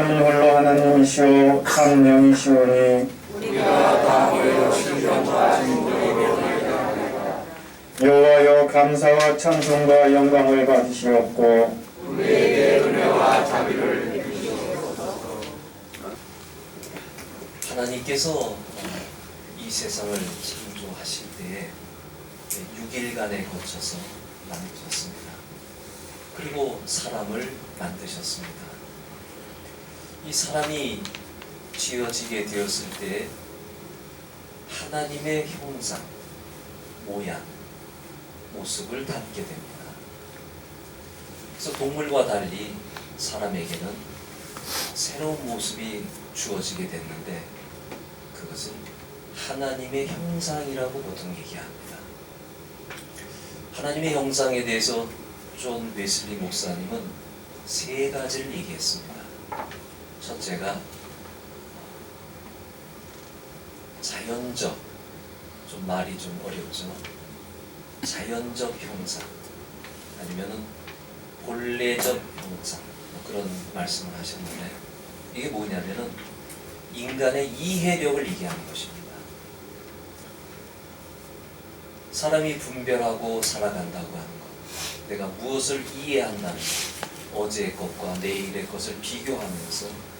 삼은 홀로 하나님이시오 삼령이시오니 우리가 다 모여 신령과 진정으로 여호와여 감사와 찬송과 영광을 받으시옵고 우리에게 은혜와 자비를 하나님께서 이 세상을 창조하실 때에 6일간에 거쳐서 만드셨습니다. 그리고 사람을 만드셨습니다. 이 사람이 지어지게 되었을 때 하나님의 형상, 모양, 모습을 담게 됩니다. 그래서 동물과 달리 사람에게는 새로운 모습이 주어지게 됐는데 그것은 하나님의 형상이라고 보통 얘기합니다. 하나님의 형상에 대해서 존 웨슬리 목사님은 세 가지를 얘기했습니다. 첫째가 자연적, 좀 말이 좀 어렵죠. 자연적 형상 아니면은 본래적 형상 그런 말씀을 하셨는데 이게 뭐냐면은 인간의 이해력을 얘기하는 것입니다. 사람이 분별하고 살아간다고 하는 것, 내가 무엇을 이해한다는 것, 어제의 것과 내일의 것을 비교하면서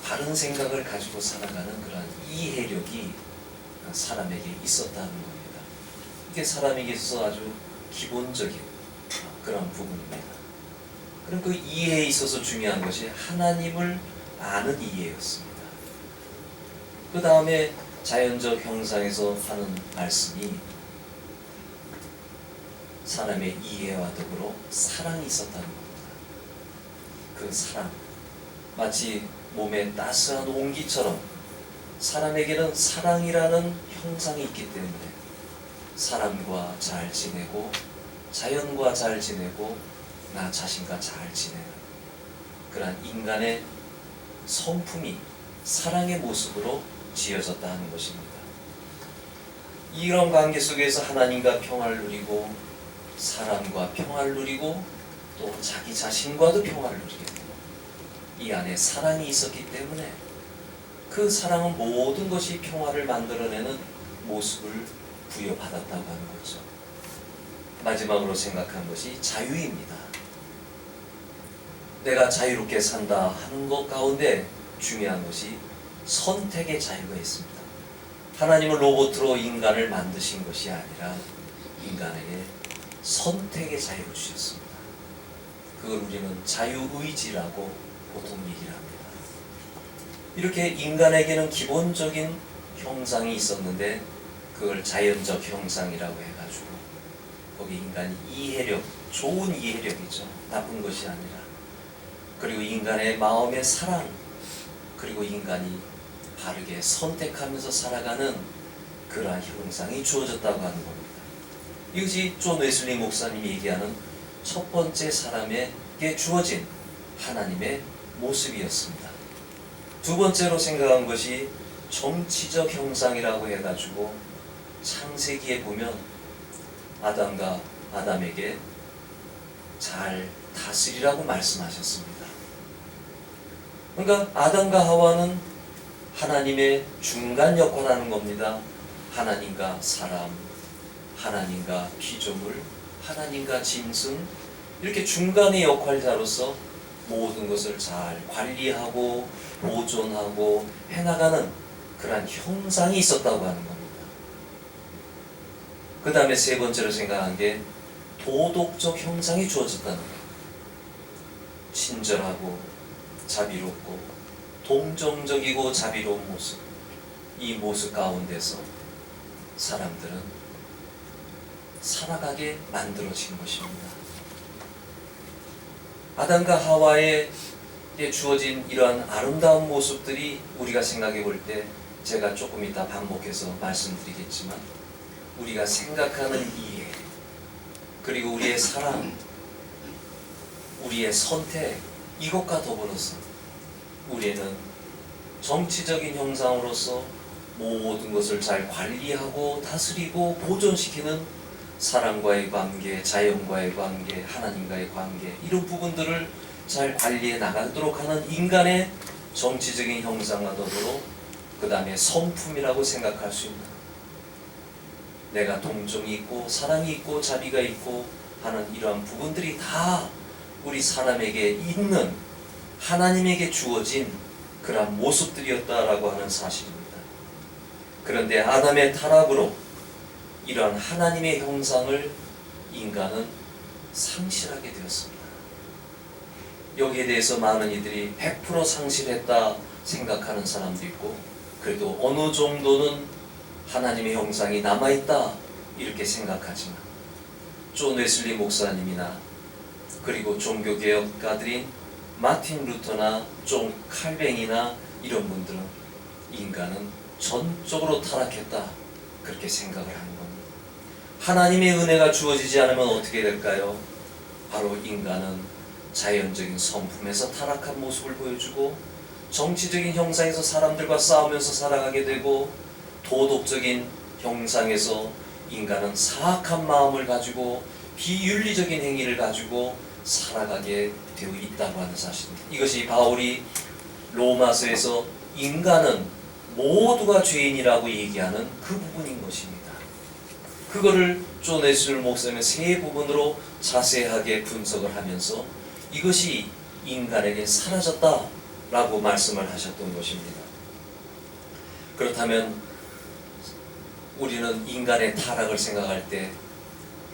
바른 생각을 가지고 살아가는 그런 이해력이 사람에게 있었다는 겁니다. 이게 사람에게 있어서 아주 기본적인 그런 부분입니다. 그럼 그 이해에 있어서 중요한 것이 하나님을 아는 이해였습니다. 그 다음에 자연적 형상에서 하는 말씀이 사람의 이해와 더불어 사랑이 있었다는 겁니다. 그 사랑, 마치 몸에 따스한 온기처럼 사람에게는 사랑이라는 형상이 있기 때문에 사람과 잘 지내고 자연과 잘 지내고 나 자신과 잘 지내는 그러한 인간의 성품이 사랑의 모습으로 지어졌다 하는 것입니다. 이런 관계 속에서 하나님과 평화를 누리고 사람과 평화를 누리고 또 자기 자신과도 평화를 누리게 되고 이 안에 사랑이 있었기 때문에 그 사랑은 모든 것이 평화를 만들어내는 모습을 부여받았다고 하는 거죠. 마지막으로 생각한 것이 자유입니다. 내가 자유롭게 산다 하는 것 가운데 중요한 것이 선택의 자유가 있습니다. 하나님은 로봇으로 인간을 만드신 것이 아니라 인간에게 선택의 자유를 주셨습니다. 그걸 우리는 자유의지라고 보통 얘기를 합니다. 이렇게 인간에게는 기본적인 형상이 있었는데 그걸 자연적 형상이라고 해가지고 거기 인간이 이해력, 좋은 이해력이죠. 나쁜 것이 아니라. 그리고 인간의 마음의 사랑, 그리고 인간이 바르게 선택하면서 살아가는 그러한 형상이 주어졌다고 하는 겁니다. 이것이 존 웨슬리 목사님이 얘기하는 첫 번째 사람에게 주어진 하나님의 모습이었습니다. 두 번째로 생각한 것이 정치적 형상이라고 해가지고 창세기에 보면 아담과 아담에게 잘 다스리라고 말씀하셨습니다. 그러니까 아담과 하와는 하나님의 중간 역할을 하는 겁니다. 하나님과 사람, 하나님과 피조물, 하나님과 짐승 이렇게 중간의 역할자로서 모든 것을 잘 관리하고 보존하고 해나가는 그러한 형상이 있었다고 하는 겁니다. 그 다음에 세 번째로 생각한 게 도덕적 형상이 주어졌다는 거예요. 친절하고 자비롭고 동정적이고 자비로운 모습, 이 모습 가운데서 사람들은 살아가게 만들어진 것입니다. 아담과 하와에게 주어진 이러한 아름다운 모습들이 우리가 생각해 볼 때 제가 조금 이따 반복해서 말씀드리겠지만 우리가 생각하는 이해, 그리고 우리의 사랑, 우리의 선택, 이것과 더불어서 우리는 정치적인 형상으로서 모든 것을 잘 관리하고 다스리고 보존시키는 사람과의 관계, 자연과의 관계, 하나님과의 관계, 이런 부분들을 잘 관리해 나가도록 하는 인간의 정치적인 형상과 더불어 그 다음에 성품이라고 생각할 수 있는, 내가 동정이 있고 사랑이 있고 자비가 있고 하는 이러한 부분들이 다 우리 사람에게 있는, 하나님에게 주어진 그러한 모습들이었다라고 하는 사실입니다. 그런데 아담의 타락으로 이러한 하나님의 형상을 인간은 상실하게 되었습니다. 여기에 대해서 많은 이들이 100% 상실했다 생각하는 사람도 있고, 그래도 어느 정도는 하나님의 형상이 남아있다 이렇게 생각하지만, 존 웨슬리 목사님이나 그리고 종교개혁가들인 마틴 루터나 존 칼뱅이나 이런 분들은 인간은 전적으로 타락했다 그렇게 생각을 하는 겁니다. 하나님의 은혜가 주어지지 않으면 어떻게 될까요? 바로 인간은 자연적인 성품에서 타락한 모습을 보여주고, 정치적인 형상에서 사람들과 싸우면서 살아가게 되고, 도덕적인 형상에서 인간은 사악한 마음을 가지고 비윤리적인 행위를 가지고 살아가게 되어 있다고 하는 사실입니다. 이것이 바울이 로마서에서 인간은 모두가 죄인이라고 얘기하는 그 부분인 것입니다. 그거를 존 웨슬리 목사님은 세 부분으로 자세하게 분석을 하면서 이것이 인간에게 사라졌다라고 말씀을 하셨던 것입니다. 그렇다면 우리는 인간의 타락을 생각할 때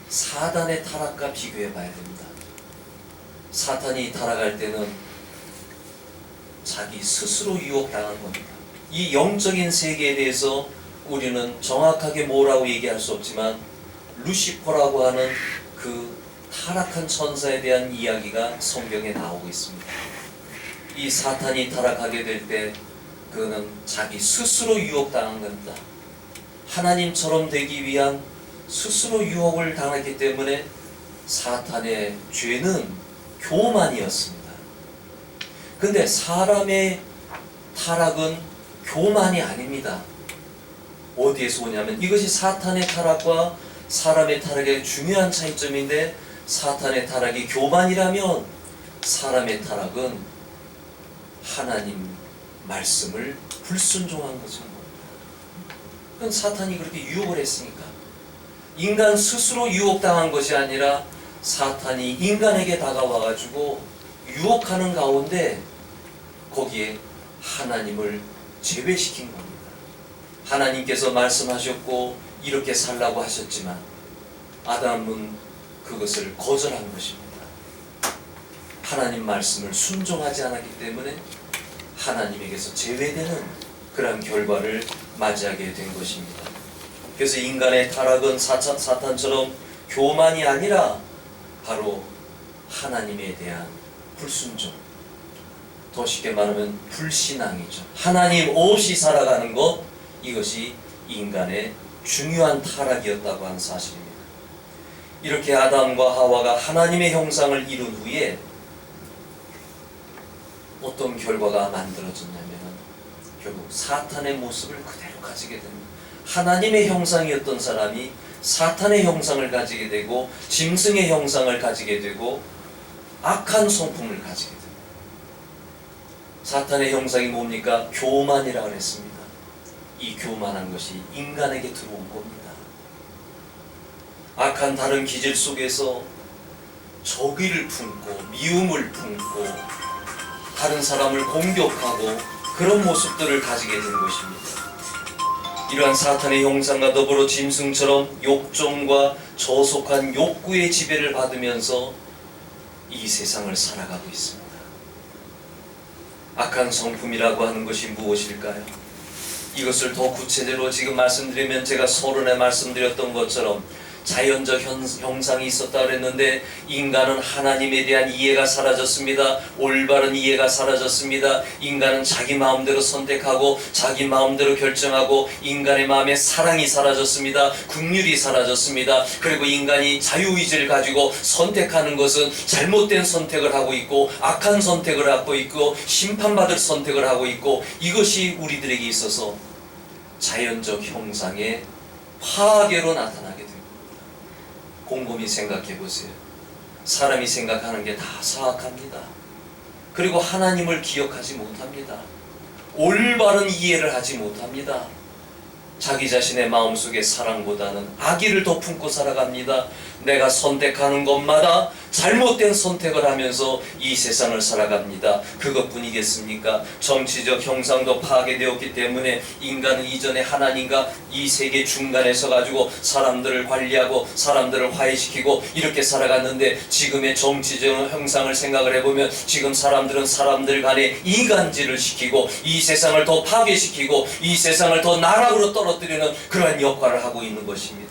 사단의 타락과 비교해 봐야 됩니다. 사탄이 타락할 때는 자기 스스로 유혹당한 겁니다. 이 영적인 세계에 대해서 우리는 정확하게 뭐라고 얘기할 수 없지만, 루시퍼라고 하는 그 타락한 천사에 대한 이야기가 성경에 나오고 있습니다. 이 사탄이 타락하게 될 때 그는 자기 스스로 유혹당한 겁니다. 하나님처럼 되기 위한 스스로 유혹을 당했기 때문에 사탄의 죄는 교만이었습니다. 근데 사람의 타락은 교만이 아닙니다. 어디에서 오냐면, 이것이 사탄의 타락과 사람의 타락의 중요한 차이점인데, 사탄의 타락이 교만이라면 사람의 타락은 하나님 말씀을 불순종한 거죠. 그건 사탄이 그렇게 유혹을 했으니까. 인간 스스로 유혹당한 것이 아니라 사탄이 인간에게 다가와가지고 유혹하는 가운데 거기에 하나님을 제외시킨 겁니다. 하나님께서 말씀하셨고 이렇게 살라고 하셨지만 아담은 그것을 거절한 것입니다. 하나님 말씀을 순종하지 않았기 때문에 하나님에게서 제외되는 그런 결과를 맞이하게 된 것입니다. 그래서 인간의 타락은 사탄처럼 교만이 아니라 바로 하나님에 대한 불순종, 더 쉽게 말하면 불신앙이죠. 하나님 없이 살아가는 것, 이것이 인간의 중요한 타락이었다고 하는 사실입니다. 이렇게 아담과 하와가 하나님의 형상을 이룬 후에 어떤 결과가 만들어졌냐면 결국 사탄의 모습을 그대로 가지게 됩니다. 하나님의 형상이었던 사람이 사탄의 형상을 가지게 되고 짐승의 형상을 가지게 되고 악한 성품을 가지게 됩니다. 사탄의 형상이 뭡니까? 교만이라고 했습니다. 이 교만한 것이 인간에게 들어온 겁니다. 악한 다른 기질 속에서 적의를 품고 미움을 품고 다른 사람을 공격하고 그런 모습들을 가지게 된 것입니다. 이러한 사탄의 형상과 더불어 짐승처럼 욕정과 저속한 욕구의 지배를 받으면서 이 세상을 살아가고 있습니다. 악한 성품이라고 하는 것이 무엇일까요? 이것을 더 구체적으로 지금 말씀드리면 제가 서론에 말씀드렸던 것처럼 자연적 형상이 있었다 그랬는데 인간은 하나님에 대한 이해가 사라졌습니다. 올바른 이해가 사라졌습니다. 인간은 자기 마음대로 선택하고 자기 마음대로 결정하고 인간의 마음에 사랑이 사라졌습니다. 긍휼이 사라졌습니다. 그리고 인간이 자유의지를 가지고 선택하는 것은 잘못된 선택을 하고 있고 악한 선택을 하고 있고 심판받을 선택을 하고 있고, 이것이 우리들에게 있어서 자연적 형상의 파괴로 나타나게 됩니다. 곰곰이 생각해 보세요. 사람이 생각하는 게 다 사악합니다. 그리고 하나님을 기억하지 못합니다. 올바른 이해를 하지 못합니다. 자기 자신의 마음속에 사랑보다는 악의를 더 품고 살아갑니다. 내가 선택하는 것마다 잘못된 선택을 하면서 이 세상을 살아갑니다. 그것뿐이겠습니까? 정치적 형상도 파괴되었기 때문에 인간은 이전에 하나님과 이 세계 중간에 서가지고 사람들을 관리하고 사람들을 화해시키고 이렇게 살아갔는데, 지금의 정치적 형상을 생각을 해보면 지금 사람들은 사람들 간에 이간질을 시키고 이 세상을 더 파괴시키고 이 세상을 더 나락으로 떨어뜨리는 그러한 역할을 하고 있는 것입니다.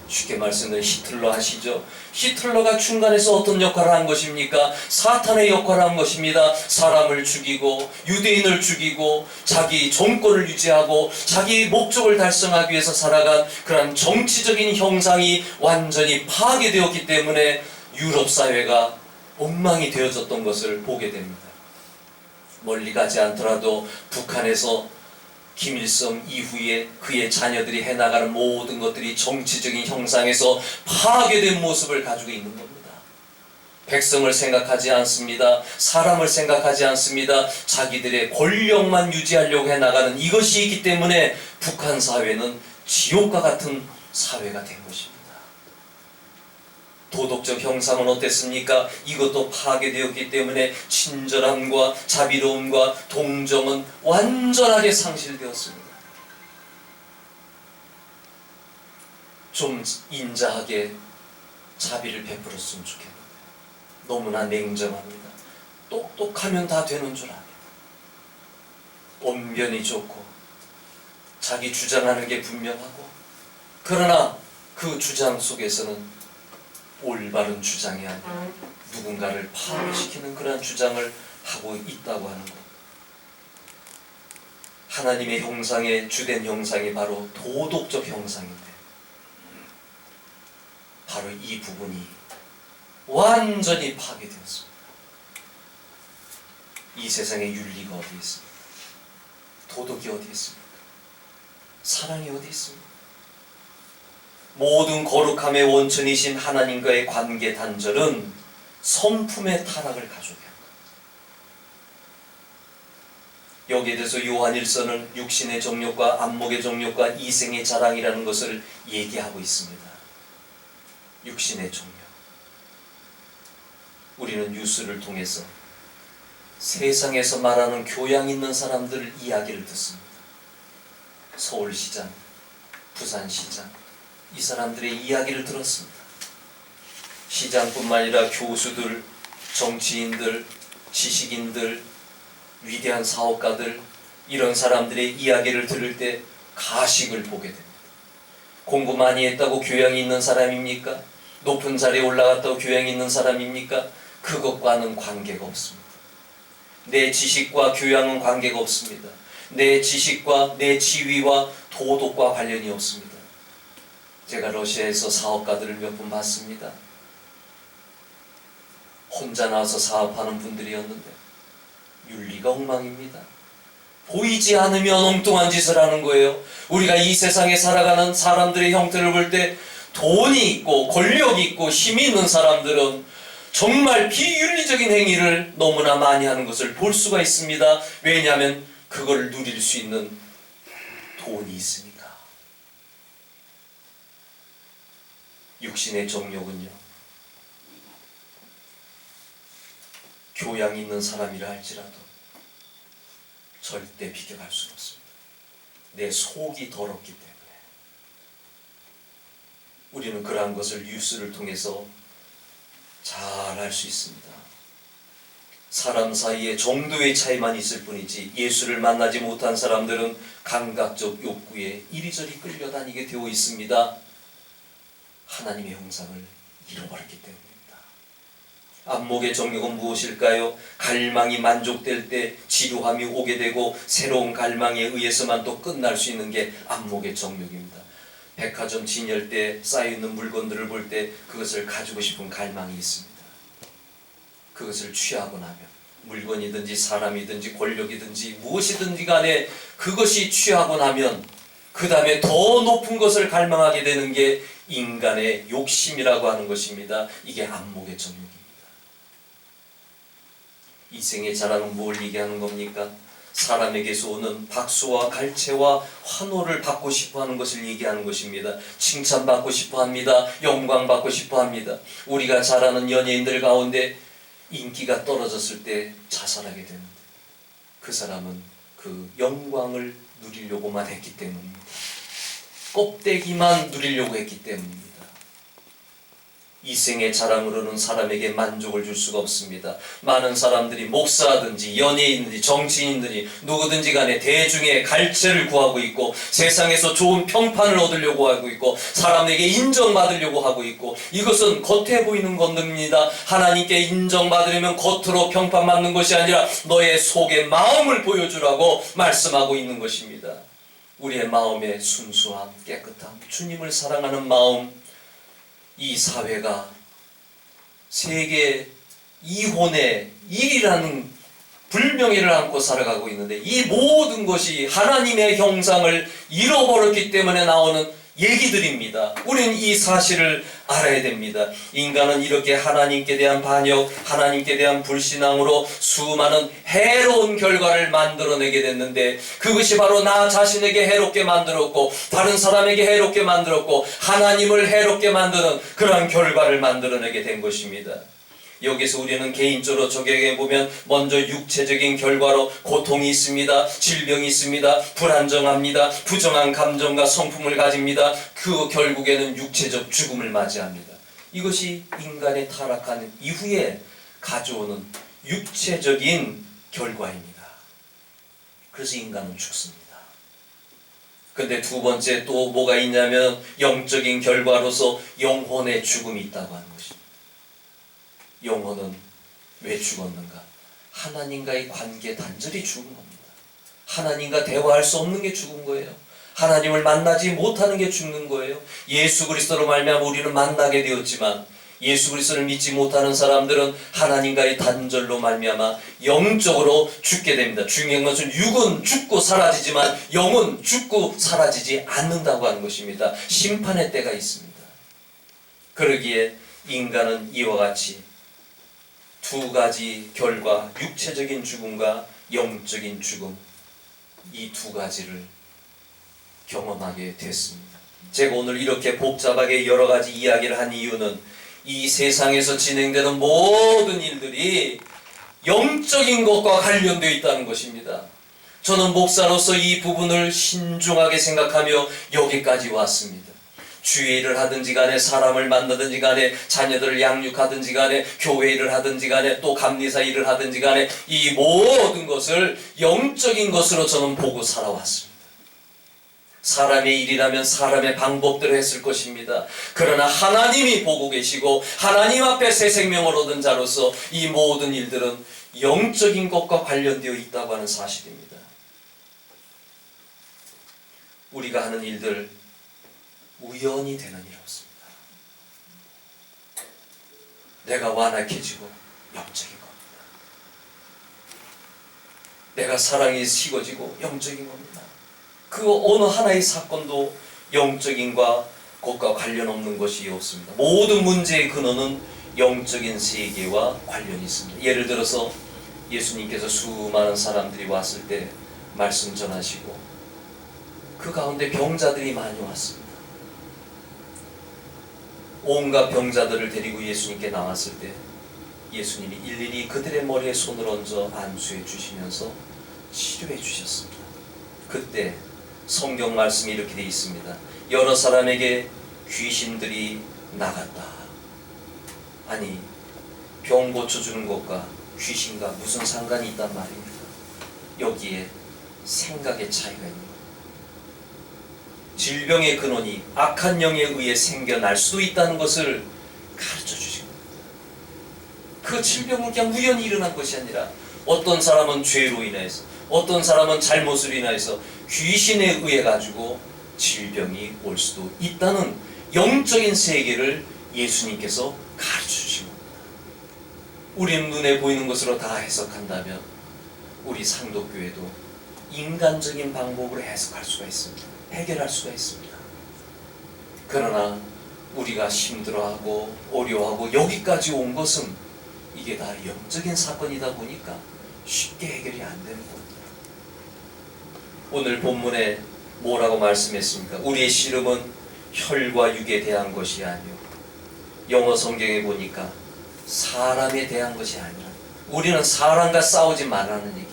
쉽게 말씀드리면 히틀러 아시죠? 히틀러가 중간에서 어떤 역할을 한 것입니까? 사탄의 역할을 한 것입니다. 사람을 죽이고 유대인을 죽이고 자기 정권을 유지하고 자기 목적을 달성하기 위해서 살아간 그런 정치적인 형상이 완전히 파괴되었기 때문에 유럽 사회가 엉망이 되어졌던 것을 보게 됩니다. 멀리 가지 않더라도 북한에서 김일성 이후에 그의 자녀들이 해나가는 모든 것들이 정치적인 형상에서 파괴된 모습을 가지고 있는 겁니다. 백성을 생각하지 않습니다. 사람을 생각하지 않습니다. 자기들의 권력만 유지하려고 해나가는 이것이 있기 때문에 북한 사회는 지옥과 같은 사회가 된 것입니다. 도덕적 형상은 어땠습니까? 이것도 파괴되었기 때문에 친절함과 자비로움과 동정은 완전하게 상실되었습니다. 좀 인자하게 자비를 베풀었으면 좋겠는데 너무나 냉정합니다. 똑똑하면 다 되는 줄 압니다. 언변이 좋고 자기 주장하는 게 분명하고, 그러나 그 주장 속에서는 올바른 주장이 아니라 누군가를 파괴시키는 그런 주장을 하고 있다고 하는 것. 하나님의 형상의 주된 형상이 바로 도덕적 형상인데, 바로 이 부분이 완전히 파괴되었습니다. 이 세상에 윤리가 어디 있습니까? 도덕이 어디 있습니까? 사랑이 어디 있습니까? 모든 거룩함의 원천이신 하나님과의 관계 단절은 성품의 타락을 가져오게 합니다. 여기에 대해서 요한일서는 육신의 정욕과 안목의 정욕과 이생의 자랑이라는 것을 얘기하고 있습니다. 육신의 정욕. 우리는 뉴스를 통해서 세상에서 말하는 교양 있는 사람들 이야기를 듣습니다. 서울시장, 부산시장, 이 사람들의 이야기를 들었습니다. 시장뿐만 아니라 교수들, 정치인들, 지식인들, 위대한 사업가들, 이런 사람들의 이야기를 들을 때 가식을 보게 됩니다. 공부 많이 했다고 교양이 있는 사람입니까? 높은 자리에 올라갔다고 교양이 있는 사람입니까? 그것과는 관계가 없습니다. 내 지식과 교양은 관계가 없습니다. 내 지식과 내 지위와 도덕과 관련이 없습니다. 제가 러시아에서 사업가들을 몇 분 봤습니다. 혼자 나와서 사업하는 분들이었는데 윤리가 엉망입니다. 보이지 않으면 엉뚱한 짓을 하는 거예요. 우리가 이 세상에 살아가는 사람들의 형태를 볼 때 돈이 있고 권력이 있고 힘이 있는 사람들은 정말 비윤리적인 행위를 너무나 많이 하는 것을 볼 수가 있습니다. 왜냐하면 그걸 누릴 수 있는 돈이 있으니까. 육신의 정욕은요, 교양 있는 사람이라 할지라도 절대 비교할 수는 없습니다. 내 속이 더럽기 때문에. 우리는 그러한 것을 뉴스를 통해서 잘 알 수 있습니다. 사람 사이에 정도의 차이만 있을 뿐이지 예수를 만나지 못한 사람들은 감각적 욕구에 이리저리 끌려다니게 되어 있습니다. 하나님의 형상을 잃어버렸기 때문입니다. 안목의 정욕은 무엇일까요? 갈망이 만족될 때 지루함이 오게 되고 새로운 갈망에 의해서만 또 끝날 수 있는 게 안목의 정욕입니다. 백화점 진열대에 쌓여있는 물건들을 볼 때 그것을 가지고 싶은 갈망이 있습니다. 그것을 취하고 나면 물건이든지 사람이든지 권력이든지 무엇이든지 간에 그것이 취하고 나면 그 다음에 더 높은 것을 갈망하게 되는 게 인간의 욕심이라고 하는 것입니다. 이게 안목의 정욕입니다. 이 생의 자랑은 뭘 얘기하는 겁니까? 사람에게서 오는 박수와 갈채와 환호를 받고 싶어하는 것을 얘기하는 것입니다. 칭찬받고 싶어합니다. 영광받고 싶어합니다. 우리가 잘 아는 연예인들 가운데 인기가 떨어졌을 때 자살하게 되는데 그 사람은 그 영광을 누리려고만 했기 때문입니다. 껍데기만 누리려고 했기 때문입니다. 이 생의 자랑으로는 사람에게 만족을 줄 수가 없습니다. 많은 사람들이 목사든지 연예인든지 정치인들이 누구든지 간에 대중의 갈채를 구하고 있고 세상에서 좋은 평판을 얻으려고 하고 있고 사람에게 인정받으려고 하고 있고 이것은 겉에 보이는 것입니다. 하나님께 인정받으려면 겉으로 평판받는 것이 아니라 너의 속의 마음을 보여주라고 말씀하고 있는 것입니다. 우리의 마음의 순수함, 깨끗함, 주님을 사랑하는 마음, 이 사회가 세계 이혼의 1위라는 불명예를 안고 살아가고 있는데 이 모든 것이 하나님의 형상을 잃어버렸기 때문에 나오는 얘기들입니다. 우리는 이 사실을 알아야 됩니다. 인간은 이렇게 하나님께 대한 반역, 하나님께 대한 불신앙으로 수많은 해로운 결과를 만들어내게 됐는데 그것이 바로 나 자신에게 해롭게 만들었고 다른 사람에게 해롭게 만들었고 하나님을 해롭게 만드는 그러한 결과를 만들어내게 된 것입니다. 여기서 우리는 개인적으로 적용해 보면 먼저 육체적인 결과로 고통이 있습니다. 질병이 있습니다. 불안정합니다. 부정한 감정과 성품을 가집니다. 그 결국에는 육체적 죽음을 맞이합니다. 이것이 인간의 타락한 이후에 가져오는 육체적인 결과입니다. 그래서 인간은 죽습니다. 근데 두 번째 또 뭐가 있냐면 영적인 결과로서 영혼의 죽음이 있다고 하는 것입니다. 영혼은 왜 죽었는가? 하나님과의 관계 단절이 죽은 겁니다. 하나님과 대화할 수 없는 게 죽은 거예요. 하나님을 만나지 못하는 게 죽는 거예요. 예수 그리스도로 말미암아 우리는 만나게 되었지만 예수 그리스도를 믿지 못하는 사람들은 하나님과의 단절로 말미암아 영적으로 죽게 됩니다. 중요한 것은 육은 죽고 사라지지만 영은 죽고 사라지지 않는다고 하는 것입니다. 심판의 때가 있습니다. 그러기에 인간은 이와 같이 두 가지 결과, 육체적인 죽음과 영적인 죽음, 이 두 가지를 경험하게 됐습니다. 제가 오늘 이렇게 복잡하게 여러 가지 이야기를 한 이유는 이 세상에서 진행되는 모든 일들이 영적인 것과 관련되어 있다는 것입니다. 저는 목사로서 이 부분을 신중하게 생각하며 여기까지 왔습니다. 주의 일을 하든지 간에 사람을 만나든지 간에 자녀들을 양육하든지 간에 교회 일을 하든지 간에 또 감리사 일을 하든지 간에 이 모든 것을 영적인 것으로 저는 보고 살아왔습니다. 사람의 일이라면 사람의 방법대로 했을 것입니다. 그러나 하나님이 보고 계시고 하나님 앞에 새 생명을 얻은 자로서 이 모든 일들은 영적인 것과 관련되어 있다고 하는 사실입니다. 우리가 하는 일들 우연히 되는 일 없습니다. 내가 완악해지고 영적인 겁니다. 내가 사랑이 식어지고 영적인 겁니다. 그 어느 하나의 사건도 영적인과 것과 관련 없는 것이 없습니다. 모든 문제의 근원은 영적인 세계와 관련이 있습니다. 예를 들어서 예수님께서 수많은 사람들이 왔을 때 말씀 전하시고 그 가운데 병자들이 많이 왔습니다. 온갖 병자들을 데리고 예수님께 나왔을 때 예수님이 일일이 그들의 머리에 손을 얹어 안수해 주시면서 치료해 주셨습니다. 그때 성경 말씀이 이렇게 되어 있습니다. 여러 사람에게 귀신들이 나갔다. 아니, 병 고쳐주는 것과 귀신과 무슨 상관이 있단 말입니까? 여기에 생각의 차이가 있는 겁니다. 질병의 근원이 악한 영에 의해 생겨날 수도 있다는 것을 가르쳐 주신 겁니다. 그 질병은 그냥 우연히 일어난 것이 아니라 어떤 사람은 죄로 인해서 어떤 사람은 잘못으로 인해서 귀신에 의해 가지고 질병이 올 수도 있다는 영적인 세계를 예수님께서 가르쳐 주신 겁니다. 우리는 눈에 보이는 것으로 다 해석한다면 우리 상도교회도 인간적인 방법으로 해석할 수가 있습니다. 해결할 수가 있습니다. 그러나 우리가 힘들어하고 어려워하고 여기까지 온 것은 이게 다 영적인 사건이다 보니까 쉽게 해결이 안 되는 겁니다. 오늘 본문에 뭐라고 말씀했습니까? 우리의 씨름은 혈과 육에 대한 것이 아니요, 영어 성경에 보니까 사람에 대한 것이 아니라, 우리는 사람과 싸우지 말라는 얘기예요.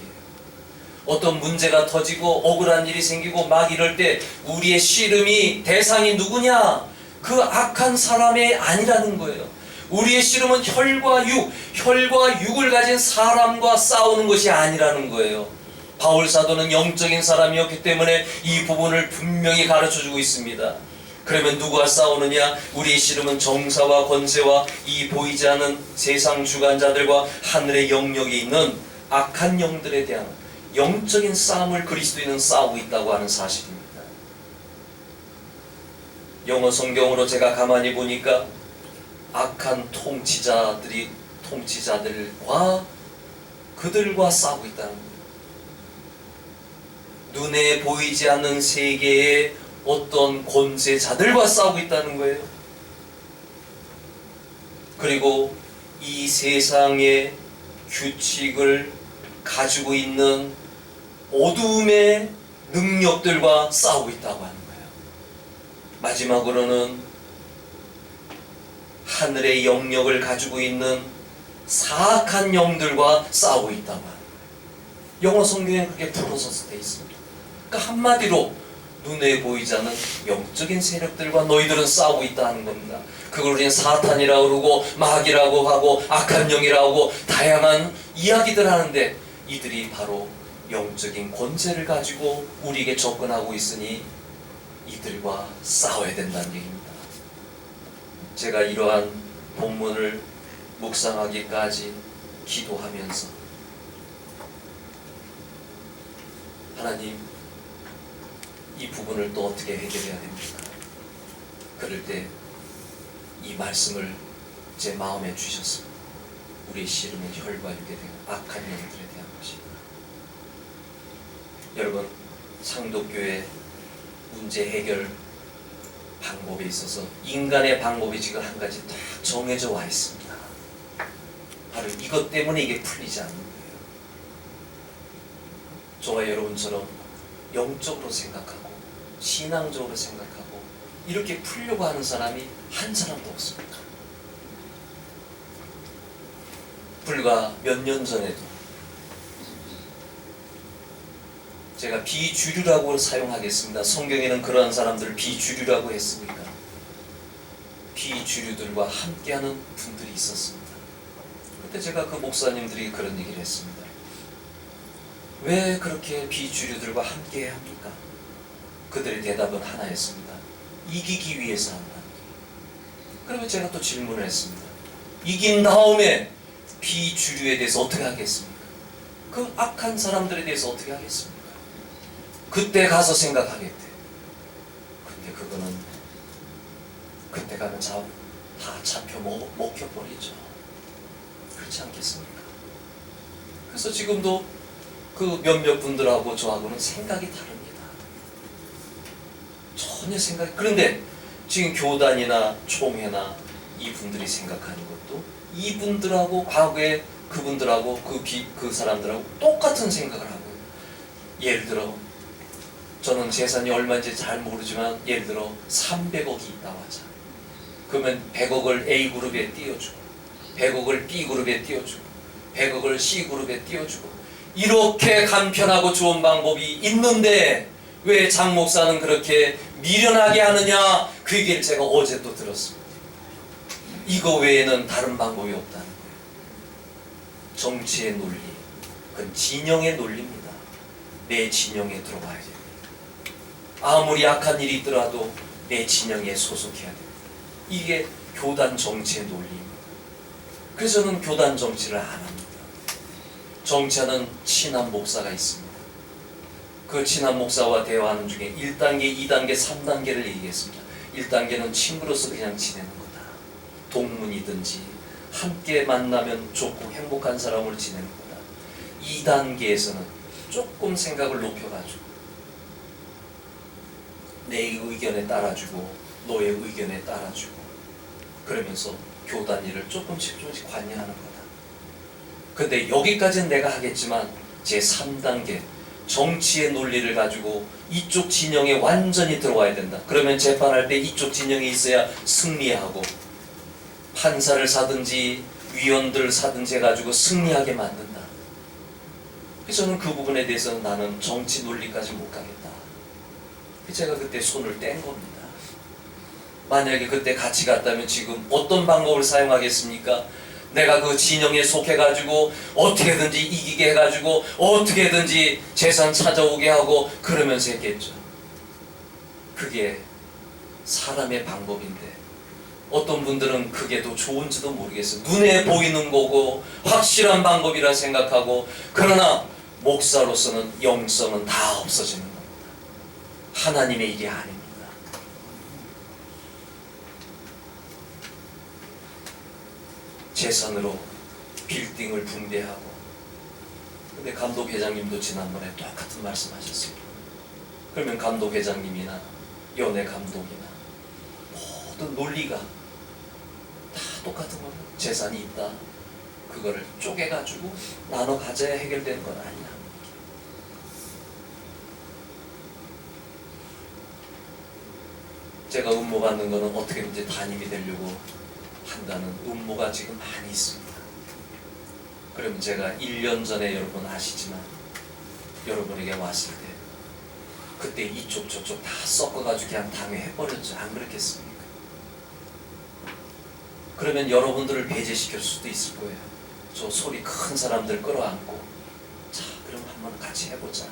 어떤 문제가 터지고 억울한 일이 생기고 막 이럴 때 우리의 씨름이 대상이 누구냐? 그 악한 사람이 아니라는 거예요. 우리의 씨름은 혈과 육을 가진 사람과 싸우는 것이 아니라는 거예요. 바울 사도는 영적인 사람이었기 때문에 이 부분을 분명히 가르쳐주고 있습니다. 그러면 누구와 싸우느냐? 우리의 씨름은 정사와 권세와 이 보이지 않는 세상 주관자들과 하늘의 영역에 있는 악한 영들에 대한 영적인 싸움을 그리스도인은 싸우고 있다고 하는 사실입니다. 영어 성경으로 제가 가만히 보니까 악한 통치자들과 그들과 싸우고 있다는 거예요. 눈에 보이지 않는 세계의 어떤 권세자들과 싸우고 있다는 거예요. 그리고 이 세상의 규칙을 가지고 있는 어두움의 능력들과 싸우고 있다고 하는 거예요. 마지막으로는 하늘의 영역을 가지고 있는 사악한 영들과 싸우고 있다고 하는 거예요. 영어 성경에 그렇게 풀어서 되어 있습니다. 그러니까 한마디로 눈에 보이지 않는 영적인 세력들과 너희들은 싸우고 있다는 겁니다. 그걸 우리는 사탄이라고 그러고 마귀라고 하고 악한 영이라고 하고 다양한 이야기들 하는데, 이들이 바로 영적인 권세를 가지고 우리에게 접근하고 있으니 이들과 싸워야 된다는 얘기입니다. 제가 이러한 본문을 묵상하기까지 기도하면서, 하나님, 이 부분을 또 어떻게 해결해야 됩니까? 그럴 때 이 말씀을 제 마음에 주셨습니다. 우리의 씨름은 혈과 육에 대한 악한 영들에 대한 것이다. 여러분, 상독교회 문제 해결 방법에 있어서 인간의 방법이 지금 한 가지 딱 정해져 와 있습니다. 바로 이것 때문에 이게 풀리지 않는 거예요. 저와 여러분처럼 영적으로 생각하고 신앙적으로 생각하고 이렇게 풀려고 하는 사람이 한 사람도 없습니다. 불과 몇 년 전에도 제가 비주류라고 사용하겠습니다. 성경에는 그러한 사람들을 비주류라고 했으니까 비주류들과 함께하는 분들이 있었습니다. 그때 제가 그 목사님들이 그런 얘기를 했습니다. 왜 그렇게 비주류들과 함께 합니까? 그들의 대답은 하나였습니다. 이기기 위해서 한다. 그러면 제가 또 질문을 했습니다. 이긴 다음에 비주류에 대해서 어떻게 하겠습니까? 그 악한 사람들에 대해서 어떻게 하겠습니까? 그때 가서 생각하겠대. 근데 그거는 그때 가면 다 잡혀 먹혀버리죠. 그렇지 않겠습니까? 그래서 지금도 그 몇몇 분들하고 저하고는 생각이 다릅니다. 전혀 생각이. 그런데 지금 교단이나 총회나 이분들이 생각하는 것도 이분들하고 과거에 그분들하고 그 사람들하고 똑같은 생각을 하고요. 예를 들어 저는 재산이 얼마인지 잘 모르지만 예를 들어 300억이 있다고 하자. 그러면 100억을 A그룹에 띄워주고 100억을 B그룹에 띄워주고 100억을 C그룹에 띄워주고 이렇게 간편하고 좋은 방법이 있는데 왜 장 목사는 그렇게 미련하게 하느냐? 그 얘기를 제가 어제 또 들었습니다. 이거 외에는 다른 방법이 없다는 거예요. 정치의 논리, 그건 진영의 논리입니다. 내 진영에 들어가야 됩니다. 아무리 악한 일이 있더라도 내 진영에 소속해야 됩니다. 이게 교단 정치의 논리입니다. 그래서 저는 교단 정치를 안 합니다. 정치하는 친한 목사가 있습니다. 그 친한 목사와 대화하는 중에 1단계, 2단계, 3단계를 얘기했습니다. 1단계는 친구로서 그냥 지내는 거다. 동문이든지 함께 만나면 좋고 행복한 사람으로 지내는 거다. 2단계에서는 조금 생각을 높여가지고 내 의견에 따라주고 너의 의견에 따라주고 그러면서 교단 일을 조금씩 관여하는 거다. 근데 여기까지는 내가 하겠지만 제 3단계 정치의 논리를 가지고 이쪽 진영에 완전히 들어와야 된다. 그러면 재판할 때 이쪽 진영에 있어야 승리하고 판사를 사든지 위원들을 사든지 해가지고 승리하게 만든다. 그래서 저는 그 부분에 대해서는 나는 정치 논리까지 못 가겠다. 제가 그때 손을 뗀 겁니다. 만약에 그때 같이 갔다면 지금 어떤 방법을 사용하겠습니까? 내가 그 진영에 속해가지고 어떻게든지 이기게 해가지고 어떻게든지 재산 찾아오게 하고 그러면서 했겠죠. 그게 사람의 방법인데 어떤 분들은 그게 더 좋은지도 모르겠어요. 눈에 보이는 거고 확실한 방법이라 생각하고, 그러나 목사로서는 영성은 다 없어지는 겁니다. 하나님의 일이 아닙니다. 재산으로 빌딩을 붕괴하고. 근데 감독회장님도 지난번에 똑같은 말씀하셨습니다. 그러면 감독회장님이나 연예 감독이나 모든 논리가 다 똑같은 거예요. 재산이 있다. 그거를 쪼개가지고 나눠 가져야 해결되는 건 아니야. 제가 음모 받는 거는 어떻게든지 담임이 되려고 한다는 음모가 지금 많이 있습니다. 그러면 제가 1년 전에 여러분 아시지만 여러분에게 왔을 때 그때 이쪽 저쪽 다 섞어가지고 그냥 당해버렸죠. 안 그렇겠습니까? 그러면 여러분들을 배제시킬 수도 있을 거예요. 저 소리 큰 사람들 끌어안고 자 그럼 한번 같이 해보자.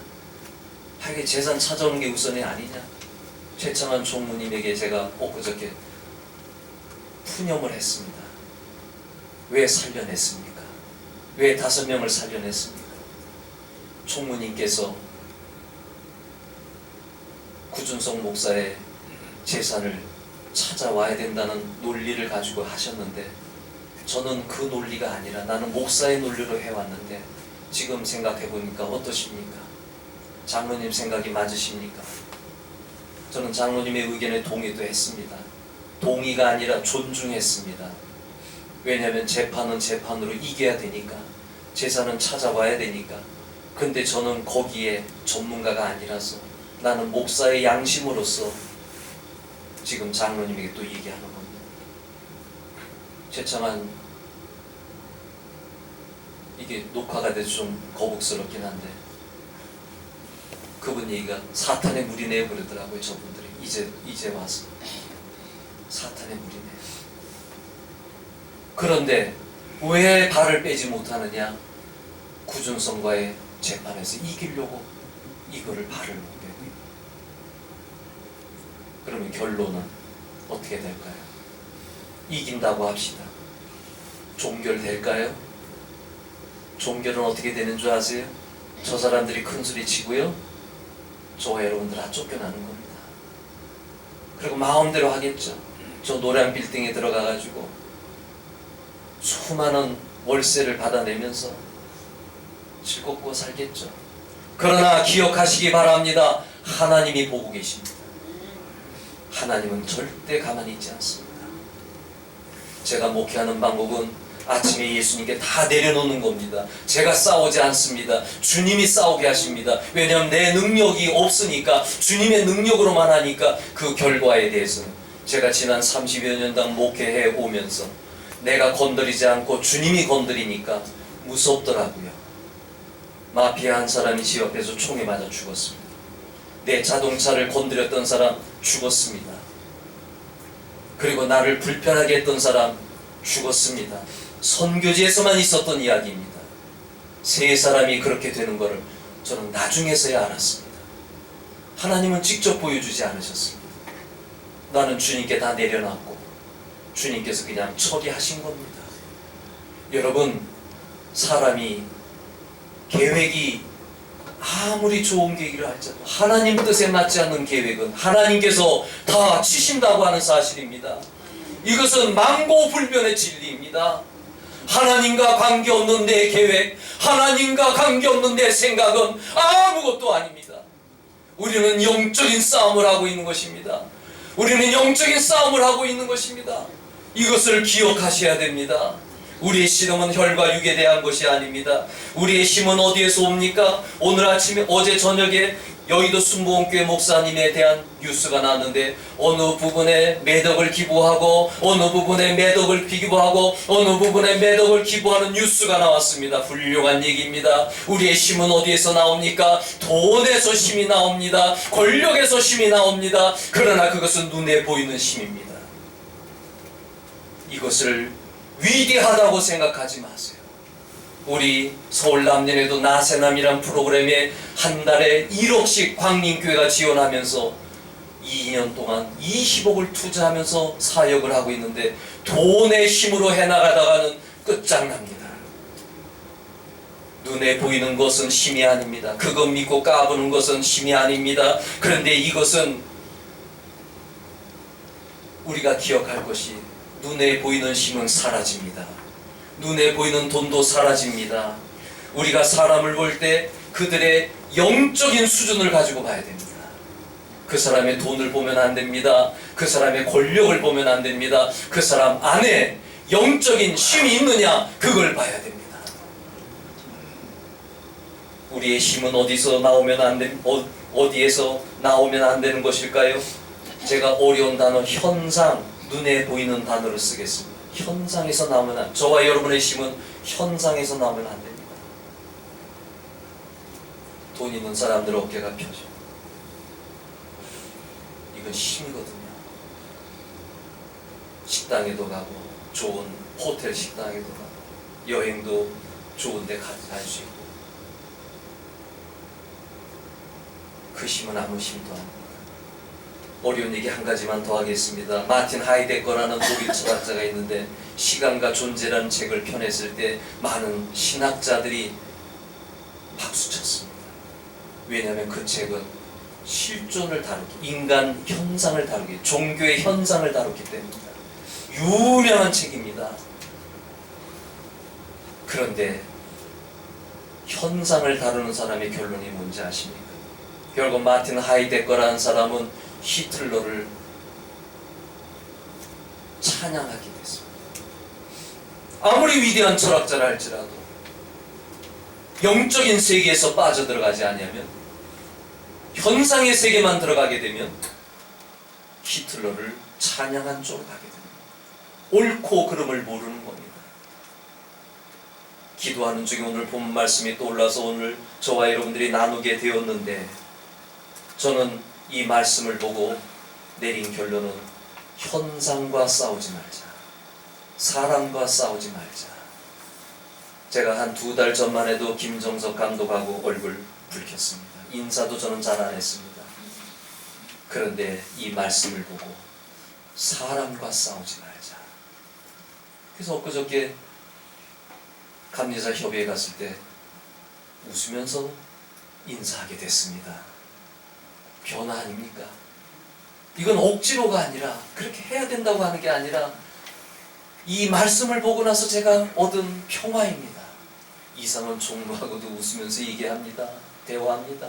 하게 재산 찾아오는 게 우선이 아니냐. 최창한 총무님에게 제가 엊그저께 푸념을 했습니다. 왜 살려냈습니까? 왜 5명을 살려냈습니까? 총무님께서 구준석 목사의 재산을 찾아와야 된다는 논리를 가지고 하셨는데 저는 그 논리가 아니라 나는 목사의 논리로 해왔는데 지금 생각해보니까 어떠십니까? 장로님 생각이 맞으십니까? 저는 장로님의 의견에 동의도 했습니다. 동의가 아니라 존중했습니다. 왜냐하면 재판은 재판으로 이겨야 되니까, 재산은 찾아와야 되니까. 근데 저는 거기에 전문가가 아니라서 나는 목사의 양심으로서 지금 장로님에게 또 얘기하는 겁니다. 최창한 이게 녹화가 돼서 좀 거북스럽긴 한데 그분 얘기가 사탄의 무리네 그러더라고요. 저분들이 이제 와서 사탄의 무리네. 그런데 왜 발을 빼지 못하느냐? 구준성과의 재판에서 이기려고 이거를 발을 못 빼고. 그러면 결론은 어떻게 될까요? 이긴다고 합시다. 종결될까요? 종결은 어떻게 되는 줄 아세요? 저 사람들이 큰 소리 치고요, 저와 여러분들 다 쫓겨나는 겁니다. 그리고 마음대로 하겠죠. 저 노란 빌딩에 들어가가지고 수많은 월세를 받아내면서 즐겁고 살겠죠. 그러나 기억하시기 바랍니다. 하나님이 보고 계십니다. 하나님은 절대 가만히 있지 않습니다. 제가 목회하는 방법은 아침에 예수님께 다 내려놓는 겁니다. 제가 싸우지 않습니다. 주님이 싸우게 하십니다. 왜냐하면 내 능력이 없으니까, 주님의 능력으로만 하니까 그 결과에 대해서는 제가 지난 30여 년간 목회해 오면서 내가 건드리지 않고 주님이 건드리니까 무섭더라고요. 마피아 한 사람이 제 옆에서 총에 맞아 죽었습니다. 내 자동차를 건드렸던 사람 죽었습니다. 그리고 나를 불편하게 했던 사람 죽었습니다. 선교지에서만 있었던 이야기입니다. 세 사람이 그렇게 되는 것을 저는 나중에서야 알았습니다. 하나님은 직접 보여주지 않으셨습니다. 나는 주님께 다 내려놨고 주님께서 그냥 처리하신 겁니다. 여러분, 사람이 계획이 아무리 좋은 계획이라 할지라도 하나님 뜻에 맞지 않는 계획은 하나님께서 다 치신다고 하는 사실입니다. 이것은 망고불변의 진리입니다. 하나님과 관계없는 내 계획, 하나님과 관계없는 내 생각은 아무것도 아닙니다. 우리는 영적인 싸움을 하고 있는 것입니다. 우리는 영적인 싸움을 하고 있는 것입니다. 이것을 기억하셔야 됩니다. 우리의 씨름은 혈과 육에 대한 것이 아닙니다. 우리의 힘은 어디에서 옵니까? 오늘 아침에 어제 저녁에 여의도 순복음교회 목사님에 대한 뉴스가 나왔는데 어느 부분에 매덕을 기부하고 어느 부분에 매덕을 기부하고 어느 부분에 매덕을 기부하는 뉴스가 나왔습니다. 훌륭한 얘기입니다. 우리의 힘은 어디에서 나옵니까? 돈에서 힘이 나옵니다. 권력에서 힘이 나옵니다. 그러나 그것은 눈에 보이는 힘입니다. 이것을 위대하다고 생각하지 마세요. 우리 서울 남년에도 나세남이란 프로그램에 한 달에 1억씩 광림교회가 지원하면서 2년 동안 20억을 투자하면서 사역을 하고 있는데 돈의 힘으로 해나가다가는 끝장납니다. 눈에 보이는 것은 힘이 아닙니다. 그것 믿고 까부는 것은 힘이 아닙니다. 그런데 이것은 우리가 기억할 것이 눈에 보이는 힘은 사라집니다. 눈에 보이는 돈도 사라집니다. 우리가 사람을 볼 때 그들의 영적인 수준을 가지고 봐야 됩니다. 그 사람의 돈을 보면 안 됩니다. 그 사람의 권력을 보면 안 됩니다. 그 사람 안에 영적인 힘이 있느냐, 그걸 봐야 됩니다. 우리의 힘은 어디서 나오면 안 돼, 어디에서 나오면 안 되는 것일까요? 제가 어려운 단어 현상, 눈에 보이는 단어를 쓰겠습니다. 현상에서 나오면 저와 여러분의 힘은 현상에서 나오면 안 됩니다. 돈 있는 사람들 어깨가 펴져. 이건 힘이거든요. 식당에도 가고 좋은 호텔 식당에도 가고 여행도 좋은 데 갈 수 있고 그 힘은 아무 힘도 아닙니다. 어려운 얘기 한 가지만 더 하겠습니다. 마틴 하이데거라는 독일 철학자가 있는데 시간과 존재라는 책을 펴냈을 때 많은 신학자들이 박수쳤습니다. 왜냐하면 그 책은 실존을 다루기, 인간 현상을 다루기, 종교의 현상을 다루기 때문입니다. 유명한 책입니다. 그런데 현상을 다루는 사람의 결론이 뭔지 아십니까? 결국 마틴 하이데거라는 사람은 히틀러를 찬양하게 됐습니다. 아무리 위대한 철학자라 할지라도 영적인 세계에서 빠져들어가지 아니하면, 현상의 세계만 들어가게 되면 히틀러를 찬양한 쪽으로 가게 됩니다. 옳고 그름을 모르는 겁니다. 기도하는 중에 오늘 본 말씀이 떠올라서 오늘 저와 여러분들이 나누게 되었는데, 저는 이 말씀을 보고 내린 결론은 현상과 싸우지 말자, 사람과 싸우지 말자. 제가 한 2달 전만 해도 김정석 감독하고 얼굴 붉혔습니다. 인사도 저는 잘 안 했습니다. 그런데 이 말씀을 보고 사람과 싸우지 말자. 그래서 엊그저께 감리사 협의회 갔을 때 웃으면서 인사하게 됐습니다. 변화 아닙니까? 이건 억지로가 아니라, 그렇게 해야 된다고 하는 게 아니라 이 말씀을 보고 나서 제가 얻은 평화입니다. 이상은 총무하고도 웃으면서 얘기합니다. 대화합니다.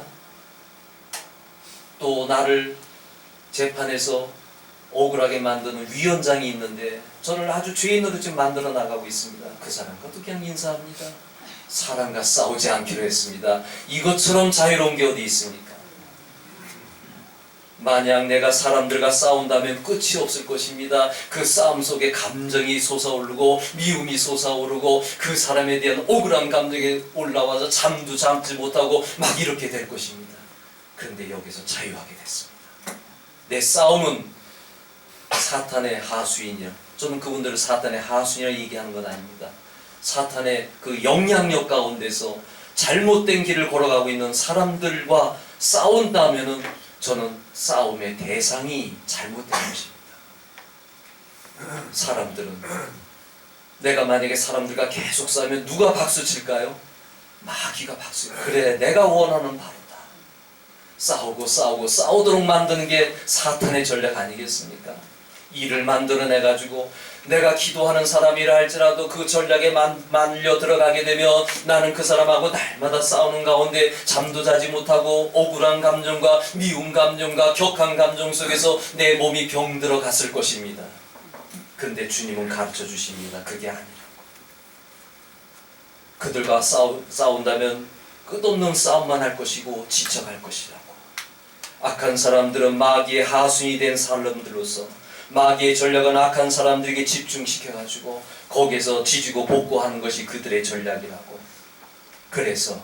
또 나를 재판에서 억울하게 만드는 위원장이 있는데 저를 아주 죄인으로 지금 만들어 나가고 있습니다. 그 사람과도 그냥 인사합니다. 사람과 싸우지 않기로 했습니다. 이것처럼 자유로운 게 어디 있습니까? 만약 내가 사람들과 싸운다면 끝이 없을 것입니다. 그 싸움 속에 감정이 솟아오르고 미움이 솟아오르고 그 사람에 대한 억울한 감정이 올라와서 잠도 잠지 못하고 막 이렇게 될 것입니다. 그런데 여기서 자유하게 됐습니다. 내 싸움은 사탄의 하수인이요. 저는 그분들을 사탄의 하수인이라고 얘기하는 건 아닙니다. 사탄의 그 영향력 가운데서 잘못된 길을 걸어가고 있는 사람들과 싸운다면은 저는 싸움의 대상이 잘못된 것입니다. 사람들은, 내가 만약에 사람들과 계속 싸우면 누가 박수 칠까요? 마귀가 박수. 그래, 내가 원하는 바로다. 싸우도록 만드는 게 사탄의 전략 아니겠습니까? 일을 만들어내가지고 내가 기도하는 사람이라 할지라도 그 전략에 말려 들어가게 되면 나는 그 사람하고 날마다 싸우는 가운데 잠도 자지 못하고 억울한 감정과 미운 감정과 격한 감정 속에서 내 몸이 병들어 갔을 것입니다. 근데 주님은 가르쳐 주십니다. 그게 아니라 그들과 싸운다면 끝없는 싸움만 할 것이고 지쳐갈 것이라고. 악한 사람들은 마귀의 하순이 된 사람들로서 마귀의 전략은 악한 사람들에게 집중시켜가지고 거기에서 지지고 볶고하는 것이 그들의 전략이라고. 그래서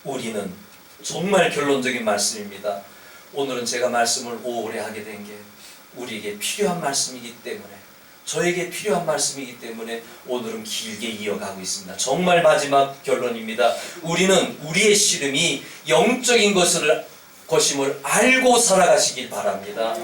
우리는 정말 결론적인 말씀입니다. 오늘은 제가 말씀을 오래 하게 된 게 우리에게 필요한 말씀이기 때문에, 저에게 필요한 말씀이기 때문에 오늘은 길게 이어가고 있습니다. 정말 마지막 결론입니다. 우리는 우리의 씨름이 영적인 것임을 알고 살아가시길 바랍니다.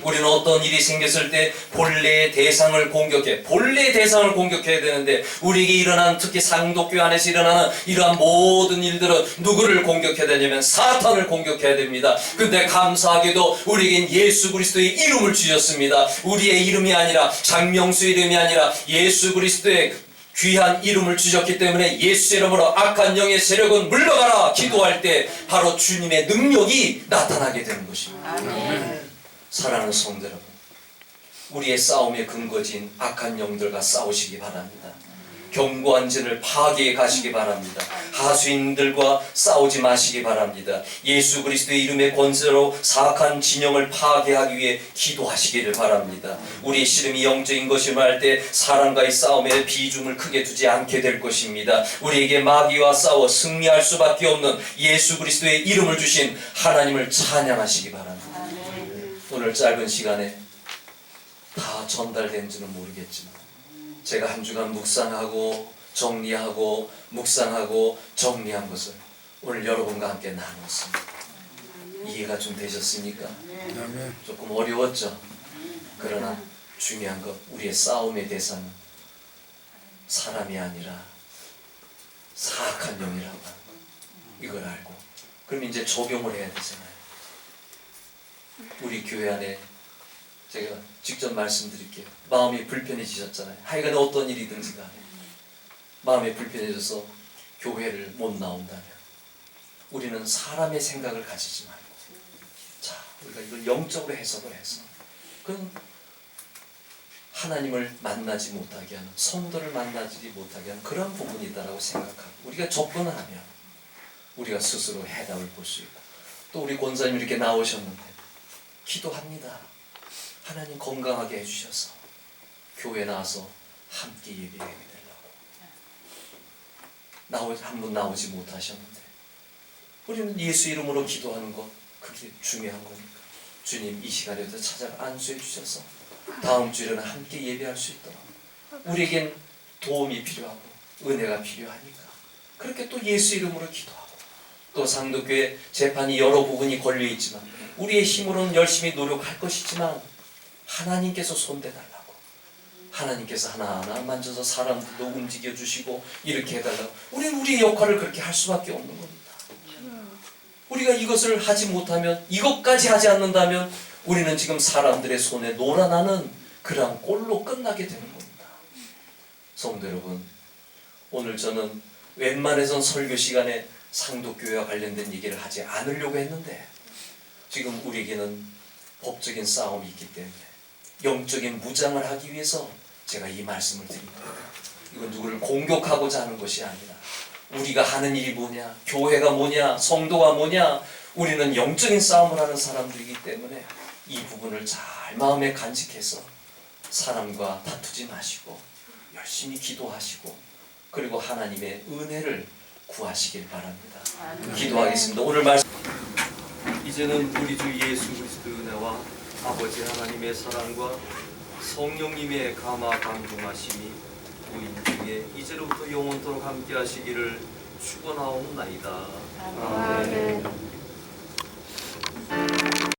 우리는 어떤 일이 생겼을 때 본래의 대상을 공격해야 되는데, 우리에게 일어난, 특히 상독교 안에서 일어나는 이러한 모든 일들은 누구를 공격해야 되냐면 사탄을 공격해야 됩니다. 근데 감사하게도 우리에겐 예수 그리스도의 이름을 주셨습니다. 우리의 이름이 아니라, 장명수의 이름이 아니라 예수 그리스도의 귀한 이름을 주셨기 때문에 예수 이름으로 악한 영의 세력은 물러가라 기도할 때 바로 주님의 능력이 나타나게 되는 것입니다. 사랑하는 성도 여러분, 우리의 싸움의 근거지인 악한 영들과 싸우시기 바랍니다. 견고한 진을 파괴해 가시기 바랍니다. 하수인들과 싸우지 마시기 바랍니다. 예수 그리스도의 이름의 권세로 사악한 진영을 파괴하기 위해 기도하시기를 바랍니다. 우리의 씨름이 영적인 것임을 알 때 사람과의 싸움에 비중을 크게 두지 않게 될 것입니다. 우리에게 마귀와 싸워 승리할 수밖에 없는 예수 그리스도의 이름을 주신 하나님을 찬양하시기 바랍니다. 오늘 짧은 시간에 다 전달된지는 모르겠지만 제가 한 주간 묵상하고 정리하고 묵상하고 정리한 것을 오늘 여러분과 함께 나눴습니다. 이해가 좀 되셨습니까? 조금 어려웠죠? 그러나 중요한 것, 우리의 싸움의 대상은 사람이 아니라 사악한 영이라고 하는 것, 이걸 알고 그럼 이제 적용을 해야 되잖아요. 우리 교회 안에 제가 직접 말씀드릴게요. 마음이 불편해지셨잖아요. 하여간 어떤 일이든지 간에 마음이 불편해져서 교회를 못 나온다면 우리는 사람의 생각을 가지지 말고, 자, 우리가 이걸 영적으로 해석을 해서 그건 하나님을 만나지 못하게 하는, 성도를 만나지 못하게 하는 그런 부분이다라고 생각하고 우리가 접근을 하면 우리가 스스로 해답을 볼 수 있고, 또 우리 권사님 이렇게 나오셨는데 기도합니다. 하나님 건강하게 해주셔서 교회 나와서 함께 예배하게 되려고. 한 분 나오지 못하셨는데 우리는 예수 이름으로 기도하는 것, 그게 중요한 거니까 주님 이 시간에도 찾아가 안수해 주셔서 다음 주에는 함께 예배할 수 있도록, 우리에겐 도움이 필요하고 은혜가 필요하니까 그렇게 또 예수 이름으로 기도하고, 또 상도교회 재판이 여러 부분이 걸려있지만 우리의 힘으로는 열심히 노력할 것이지만 하나님께서 손대달라고, 하나님께서 하나하나 만져서 사람들도 움직여주시고 이렇게 해달라고, 우리는 우리의 역할을 그렇게 할 수밖에 없는 겁니다. 우리가 이것을 하지 못하면, 이것까지 하지 않는다면 우리는 지금 사람들의 손에 놀아나는 그러한 꼴로 끝나게 되는 겁니다. 성도 여러분, 오늘 저는 웬만해선 설교 시간에 상도교회와 관련된 얘기를 하지 않으려고 했는데 지금 우리에게는 법적인 싸움이 있기 때문에 영적인 무장을 하기 위해서 제가 이 말씀을 드립니다. 이건 누구를 공격하고자 하는 것이 아니라 우리가 하는 일이 뭐냐, 교회가 뭐냐, 성도가 뭐냐, 우리는 영적인 싸움을 하는 사람들이기 때문에 이 부분을 잘 마음에 간직해서 사람과 다투지 마시고 열심히 기도하시고 그리고 하나님의 은혜를 구하시길 바랍니다. 기도하겠습니다. 오늘 말씀, 이제는 우리 주 예수 그리스도의 은혜와 아버지 하나님의 사랑과 성령님의 감화 감동하심이 우리 중에 이제로부터 영원토록 함께 하시기를 축원하옵나이다. 아멘.